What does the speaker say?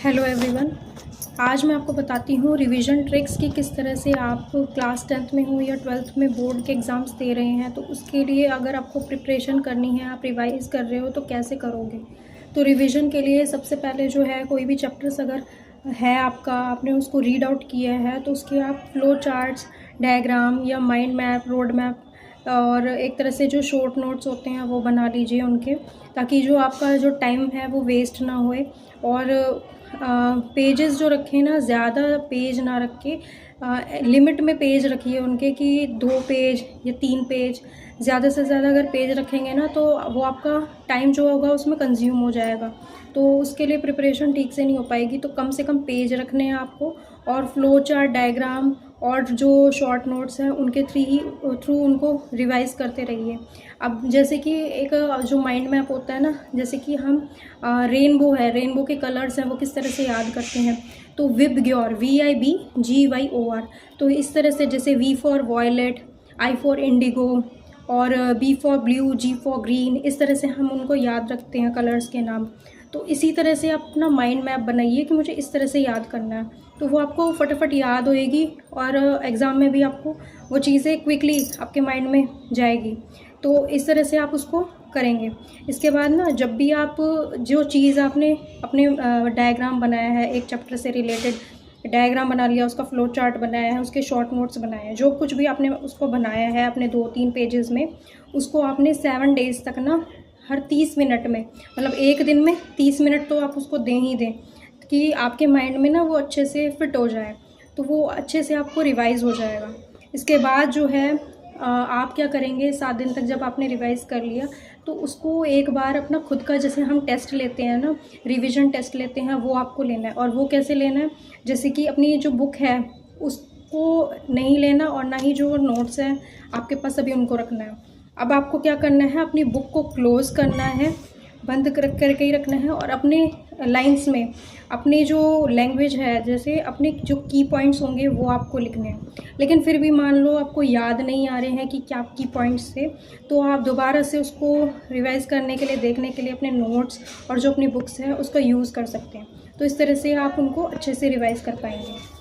Hello everyone. आज मैं आपको बताती हूँ रिवीजन ट्रिक्स की किस तरह से आप क्लास 10th में हो या 12th में बोर्ड के एग्ज़ाम्स दे रहे हैं, तो उसके लिए अगर आपको प्रिपरेशन करनी है, आप रिवाइज़ कर रहे हो तो कैसे करोगे। तो रिवीजन के लिए सबसे पहले जो है, कोई भी चैप्टर्स अगर है आपका, आपने उसको रीड आउट किया है तो उसके आप फ्लो चार्ट्स, डायग्राम या माइंड मैप, रोड मैप और एक तरह से जो शॉर्ट नोट्स होते हैं वो बना लीजिए उनके, ताकि जो आपका जो टाइम है वो वेस्ट ना होए। और पेजेस जो रखें ना, ज़्यादा पेज ना रख के लिमिट में पेज रखिए उनके, कि 2 पेज या 3 पेज। ज़्यादा से ज़्यादा अगर पेज रखेंगे ना तो वो आपका टाइम जो होगा उसमें कंज्यूम हो जाएगा, तो उसके लिए प्रिपरेशन ठीक से नहीं हो पाएगी। तो कम से कम पेज रखने हैं आपको, और फ्लो चार्ट, डायग्राम और जो शॉर्ट नोट्स हैं उनके थ्रू उनको रिवाइज़ करते रहिए। अब जैसे कि एक जो माइंड मैप होता है ना, जैसे कि हम रेनबो है, रेनबो के कलर्स हैं वो किस तरह से याद करते हैं, तो विबग्योर, VIBGYOR, तो इस तरह से, जैसे V for violet, I for indigo और B for blue, G for green, इस तरह से हम उनको याद रखते हैं कलर्स के नाम। तो इसी तरह से आप अपना माइंड मैप बनाइए कि मुझे इस तरह से याद करना है, तो वो आपको फटाफट याद होएगी और एग्ज़ाम में भी आपको वो चीज़ें क्विकली आपके माइंड में जाएगी। तो इस तरह से आप उसको करेंगे। इसके बाद ना, जब भी आप जो चीज़ आपने अपने डायग्राम बनाया है, एक चैप्टर से रिलेटेड डायग्राम बना लिया, उसका फ्लो चार्ट बनाया है, उसके शॉर्ट नोट्स बनाए हैं, जो कुछ भी आपने उसको बनाया है अपने 2-3 पेजेस में, उसको आपने 7 डेज़ तक ना, हर 30 मिनट में, मतलब एक दिन में 30 मिनट तो आप उसको दें ही दें, कि आपके माइंड में ना वो अच्छे से फिट हो जाए, तो वो अच्छे से आपको रिवाइज़ हो जाएगा। इसके बाद जो है आप क्या करेंगे, 7 दिन तक जब आपने रिवाइज़ कर लिया तो उसको एक बार अपना खुद का, जैसे हम टेस्ट लेते हैं ना, रिवीजन टेस्ट लेते हैं, वो आपको लेना है। और वो कैसे लेना है, जैसे कि अपनी जो बुक है उसको नहीं लेना, और ना ही जो नोट्स हैं आपके पास अभी उनको रखना है। अब आपको क्या करना है, अपनी बुक को क्लोज़ करना है, बंद करके ही रखना है, और अपने लाइंस में अपनी जो लैंग्वेज है, जैसे अपने जो की पॉइंट्स होंगे वो आपको लिखने हैं। लेकिन फिर भी मान लो आपको याद नहीं आ रहे हैं कि क्या की पॉइंट्स थे, तो आप दोबारा से उसको रिवाइज़ करने के लिए, देखने के लिए अपने नोट्स और जो अपनी बुक्स हैं उसका यूज़ कर सकते हैं। तो इस तरह से आप उनको अच्छे से रिवाइज़ कर पाएंगे।